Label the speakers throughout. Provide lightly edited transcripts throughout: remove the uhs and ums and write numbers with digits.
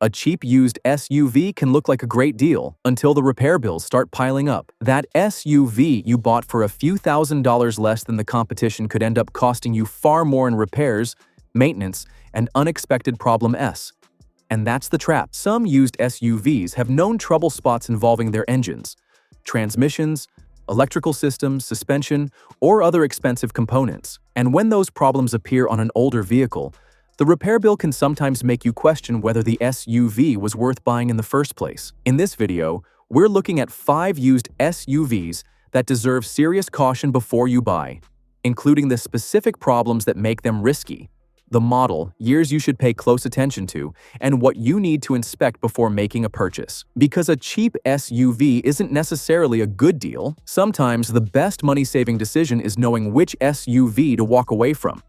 Speaker 1: A cheap used SUV can look like a great deal until the repair bills start piling up. That SUV you bought for a few $1,000s less than the competition could end up costing you far more in repairs, maintenance, and unexpected problems. And that's the trap. Some used SUVs have known trouble spots involving their engines, transmissions, electrical systems, suspension, or other expensive components. And when those problems appear on an older vehicle, the repair bill can sometimes make you question whether the SUV was worth buying in the first place. In this video, we're looking at 5 used SUVs that deserve serious caution before you buy, including the specific problems that make them risky, the model, years you should pay close attention to, and what you need to inspect before making a purchase. Because a cheap SUV isn't necessarily a good deal, sometimes the best money-saving decision is knowing which SUV to walk away from.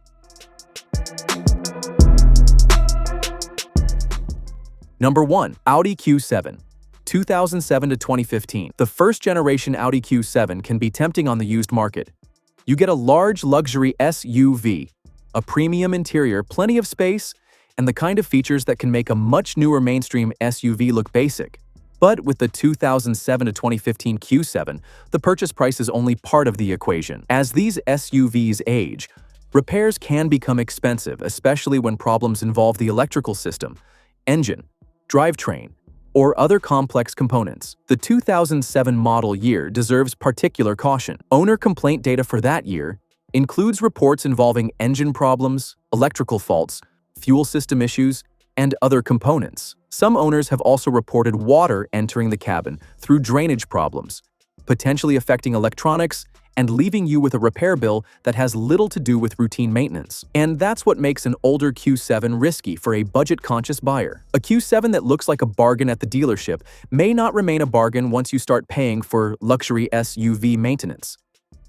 Speaker 1: Number 1. Audi Q7. 2007 to 2015. The first-generation Audi Q7 can be tempting on the used market. You get a large luxury SUV, a premium interior, plenty of space, and the kind of features that can make a much newer mainstream SUV look basic. But with the 2007 to 2015 Q7, the purchase price is only part of the equation. As these SUVs age, repairs can become expensive, especially when problems involve the electrical system, engine, drivetrain, or other complex components. The 2007 model year deserves particular caution. Owner complaint data for that year includes reports involving engine problems, electrical faults, fuel system issues, and other components. Some owners have also reported water entering the cabin through drainage problems, potentially affecting electronics and leaving you with a repair bill that has little to do with routine maintenance. And that's what makes an older Q7 risky for a budget-conscious buyer. A Q7 that looks like a bargain at the dealership may not remain a bargain once you start paying for luxury SUV maintenance.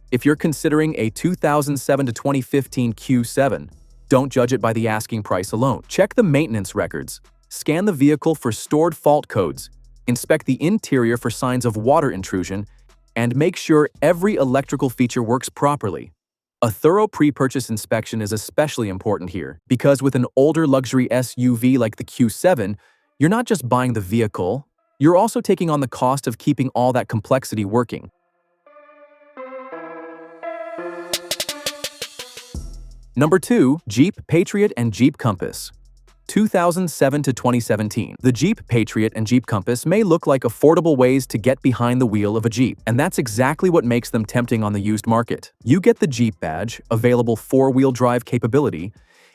Speaker 1: If you're considering a 2007 to 2015 Q7, don't judge it by the asking price alone. Check the maintenance records, scan the vehicle for stored fault codes, inspect the interior for signs of water intrusion, and make sure every electrical feature works properly. A thorough pre-purchase inspection is especially important here, because with an older luxury SUV like the Q7, you're not just buying the vehicle, you're also taking on the cost of keeping all that complexity working. Number 2. Jeep Patriot and Jeep Compass. 2007 to 2017. The Jeep Patriot and Jeep Compass may look like affordable ways to get behind the wheel of a Jeep, and that's exactly what makes them tempting on the used market. You get the Jeep badge, available 4-wheel drive capability,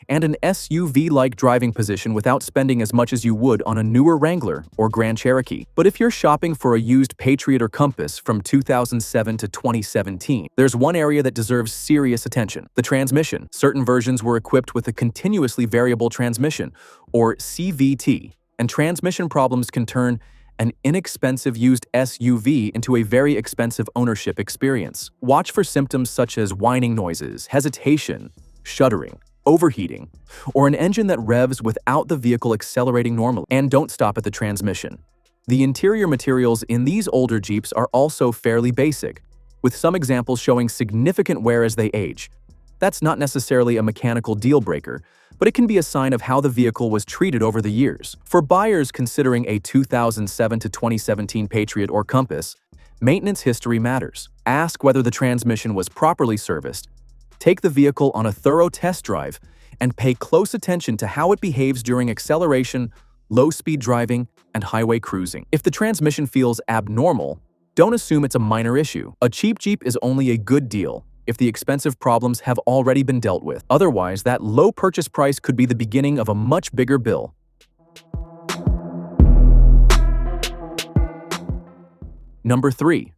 Speaker 1: and an SUV-like driving position without spending as much as you would on a newer Wrangler or Grand Cherokee. But if you're shopping for a used Patriot or Compass from 2007 to 2017, there's one area that deserves serious attention: the transmission. Certain versions were equipped with a continuously variable transmission, or CVT, and transmission problems can turn an inexpensive used SUV into a very expensive ownership experience. Watch for symptoms such as whining noises, hesitation, shuddering, overheating, or an engine that revs without the vehicle accelerating normally. And don't stop at the transmission. The interior materials in these older Jeeps are also fairly basic, with some examples showing significant wear as they age. That's not necessarily a mechanical deal breaker, but it can be a sign of how the vehicle was treated over the years. For buyers considering a 2007 to 2017 Patriot or Compass, maintenance history matters. Ask whether the transmission was properly serviced, take the vehicle on a thorough test drive, and pay close attention to how it behaves during acceleration, low-speed driving, and highway cruising. If the transmission feels abnormal, don't assume it's a minor issue. A cheap Jeep is only a good deal if the expensive problems have already been dealt with. Otherwise, that low purchase price could be the beginning of a much bigger bill. Number 3.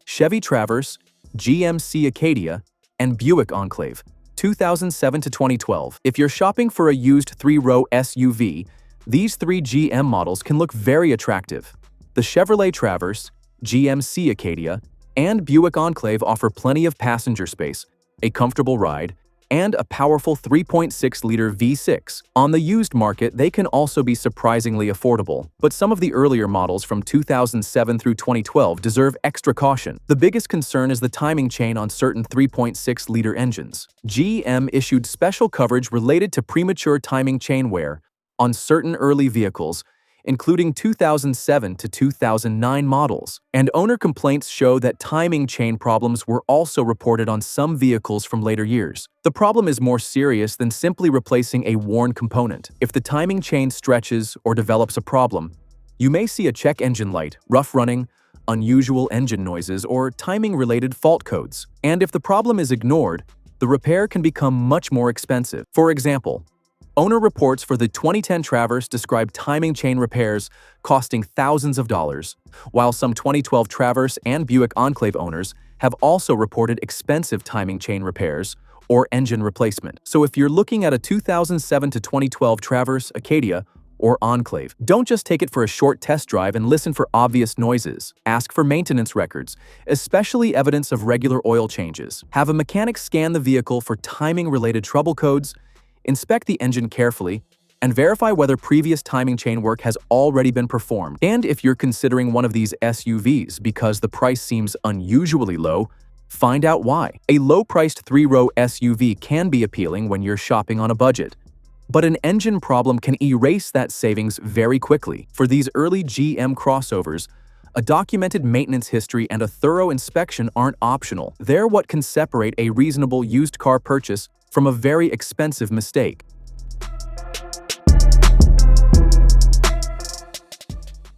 Speaker 1: Chevy Traverse, GMC Acadia, and Buick Enclave. 2007 to 2012. If you're shopping for a used 3-row SUV, these 3 GM models can look very attractive. The Chevrolet Traverse, GMC Acadia, and Buick Enclave offer plenty of passenger space, a comfortable ride, and a powerful 3.6-liter V6. On the used market, they can also be surprisingly affordable, but some of the earlier models from 2007 through 2012 deserve extra caution. The biggest concern is the timing chain on certain 3.6-liter engines. GM issued special coverage related to premature timing chain wear on certain early vehicles, including 2007 to 2009 models. And owner complaints show that timing chain problems were also reported on some vehicles from later years. The problem is more serious than simply replacing a worn component. If the timing chain stretches or develops a problem, you may see a check engine light, rough running, unusual engine noises, or timing-related fault codes. And if the problem is ignored, the repair can become much more expensive. For example, owner reports for the 2010 Traverse describe timing chain repairs costing thousands of dollars, while some 2012 Traverse and Buick Enclave owners have also reported expensive timing chain repairs or engine replacement. So if you're looking at a 2007 to 2012 Traverse, Acadia, or Enclave, don't just take it for a short test drive and listen for obvious noises. Ask for maintenance records, especially evidence of regular oil changes. Have a mechanic scan the vehicle for timing-related trouble codes, inspect the engine carefully, and verify whether previous timing chain work has already been performed. And if you're considering one of these SUVs because the price seems unusually low, find out why. A low-priced three-row SUV can be appealing when you're shopping on a budget, but an engine problem can erase that savings very quickly. For these early GM crossovers, a documented maintenance history and a thorough inspection aren't optional. They're what can separate a reasonable used car purchase from a very expensive mistake.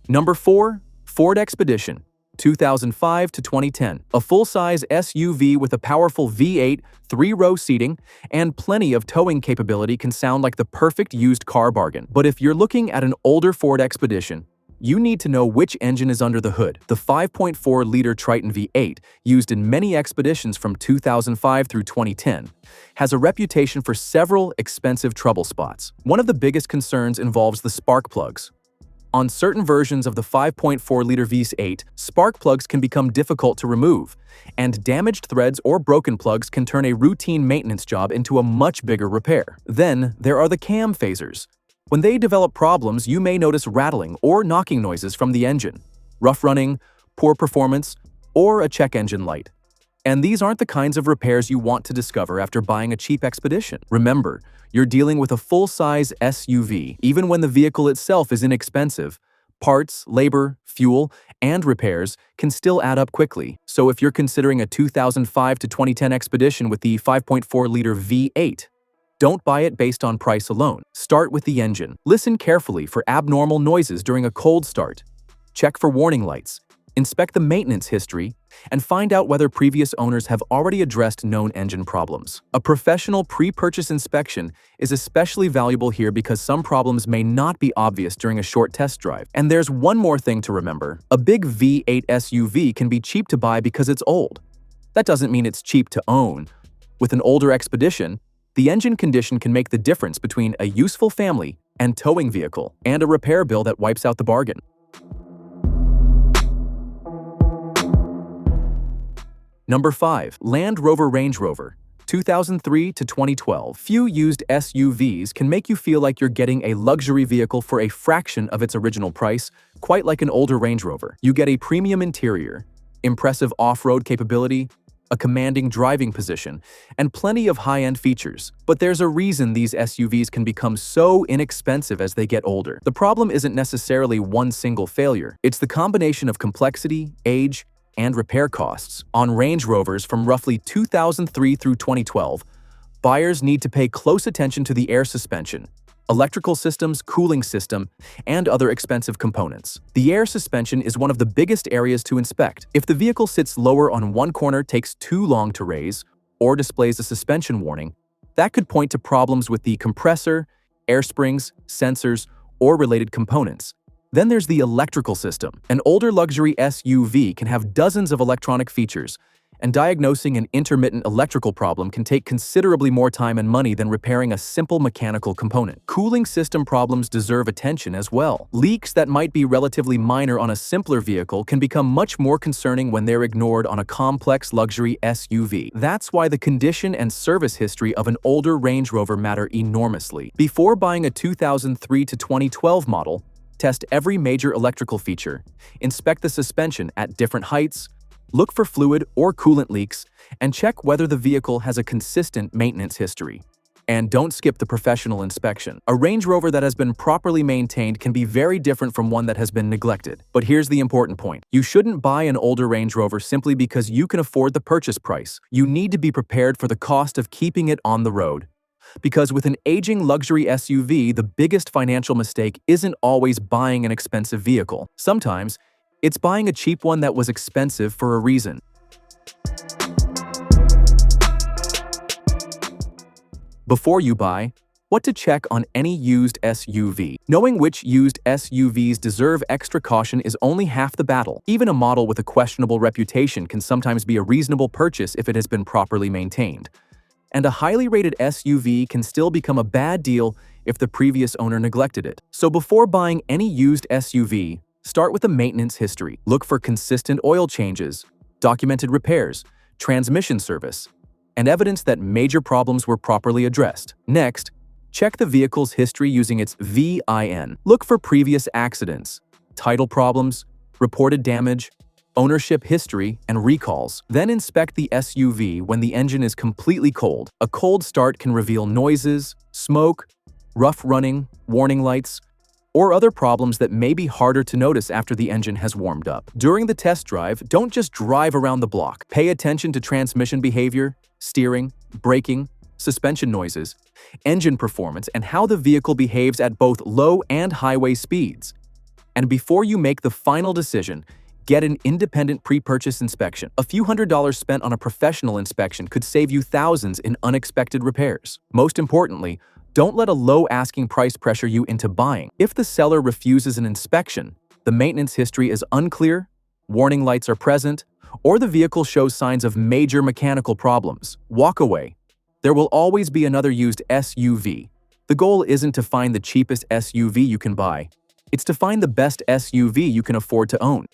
Speaker 1: Number 4. Ford Expedition, 2005 to 2010. A full-size SUV with a powerful V8, three-row seating, and plenty of towing capability can sound like the perfect used car bargain. But if you're looking at an older Ford Expedition, you need to know which engine is under the hood. The 5.4-liter Triton V8, used in many Expeditions from 2005 through 2010, has a reputation for several expensive trouble spots. One of the biggest concerns involves the spark plugs. On certain versions of the 5.4-liter V8, spark plugs can become difficult to remove, and damaged threads or broken plugs can turn a routine maintenance job into a much bigger repair. Then, there are the cam phasers. When they develop problems, you may notice rattling or knocking noises from the engine, rough running, poor performance, or a check engine light. And these aren't the kinds of repairs you want to discover after buying a cheap Expedition. Remember, you're dealing with a full-size SUV. Even when the vehicle itself is inexpensive, parts, labor, fuel, and repairs can still add up quickly. So if you're considering a 2005 to 2010 Expedition with the 5.4-liter V8, don't buy it based on price alone. Start with the engine. Listen carefully for abnormal noises during a cold start. Check for warning lights. Inspect the maintenance history, and find out whether previous owners have already addressed known engine problems. A professional pre-purchase inspection is especially valuable here because some problems may not be obvious during a short test drive. And there's one more thing to remember. A big V8 SUV can be cheap to buy because it's old. That doesn't mean it's cheap to own. With an older Expedition, the engine condition can make the difference between a useful family and towing vehicle, and a repair bill that wipes out the bargain. Number 5. Land Rover Range Rover, 2003 to 2012. Few used SUVs can make you feel like you're getting a luxury vehicle for a fraction of its original price, quite like an older Range Rover. You get a premium interior, impressive off-road capability, a commanding driving position, and plenty of high-end features. But there's a reason these SUVs can become so inexpensive as they get older. The problem isn't necessarily one single failure. It's the combination of complexity, age, and repair costs. On Range Rovers from roughly 2003 through 2012, buyers need to pay close attention to the air suspension, electrical systems, cooling system, and other expensive components. The air suspension is one of the biggest areas to inspect. If the vehicle sits lower on one corner, takes too long to raise, or displays a suspension warning, that could point to problems with the compressor, air springs, sensors, or related components. Then there's the electrical system. An older luxury SUV can have dozens of electronic features, and diagnosing an intermittent electrical problem can take considerably more time and money than repairing a simple mechanical component. Cooling system problems deserve attention as well. Leaks that might be relatively minor on a simpler vehicle can become much more concerning when they're ignored on a complex luxury SUV. That's why the condition and service history of an older Range Rover matter enormously. Before buying a 2003 to 2012 model, test every major electrical feature, inspect the suspension at different heights, look for fluid or coolant leaks, and check whether the vehicle has a consistent maintenance history. And don't skip the professional inspection. A Range Rover that has been properly maintained can be very different from one that has been neglected. But here's the important point. You shouldn't buy an older Range Rover simply because you can afford the purchase price. You need to be prepared for the cost of keeping it on the road. Because with an aging luxury SUV, the biggest financial mistake isn't always buying an expensive vehicle. Sometimes, it's buying a cheap one that was expensive for a reason. Before you buy, what to check on any used SUV. Knowing which used SUVs deserve extra caution is only half the battle. Even a model with a questionable reputation can sometimes be a reasonable purchase if it has been properly maintained. And a highly rated SUV can still become a bad deal if the previous owner neglected it. So before buying any used SUV, start with a maintenance history. Look for consistent oil changes, documented repairs, transmission service, and evidence that major problems were properly addressed. Next, check the vehicle's history using its VIN. Look for previous accidents, title problems, reported damage, ownership history, and recalls. Then inspect the SUV when the engine is completely cold. A cold start can reveal noises, smoke, rough running, warning lights, or other problems that may be harder to notice after the engine has warmed up. During the test drive, don't just drive around the block. Pay attention to transmission behavior, steering, braking, suspension noises, engine performance, and how the vehicle behaves at both low and highway speeds. And before you make the final decision, get an independent pre-purchase inspection. A few $100s spent on a professional inspection could save you thousands in unexpected repairs. Most importantly, don't let a low asking price pressure you into buying. If the seller refuses an inspection, the maintenance history is unclear, warning lights are present, or the vehicle shows signs of major mechanical problems, walk away. There will always be another used SUV. The goal isn't to find the cheapest SUV you can buy. It's to find the best SUV you can afford to own.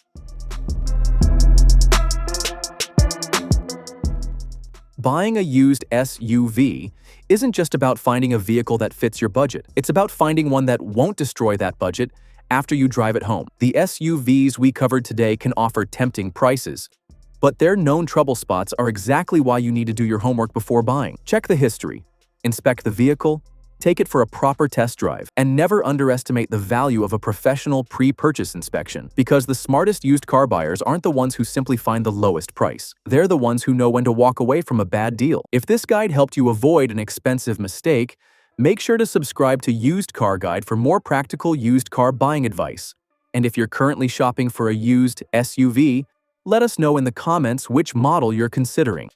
Speaker 1: Buying a used SUV isn't just about finding a vehicle that fits your budget. It's about finding one that won't destroy that budget after you drive it home. The SUVs we covered today can offer tempting prices, but their known trouble spots are exactly why you need to do your homework before buying. Check the history, inspect the vehicle, take it for a proper test drive, and never underestimate the value of a professional pre-purchase inspection, because the smartest used car buyers aren't the ones who simply find the lowest price. They're the ones who know when to walk away from a bad deal. If this guide helped you avoid an expensive mistake, make sure to subscribe to Used Car Guide for more practical used car buying advice. And if you're currently shopping for a used SUV, let us know in the comments which model you're considering.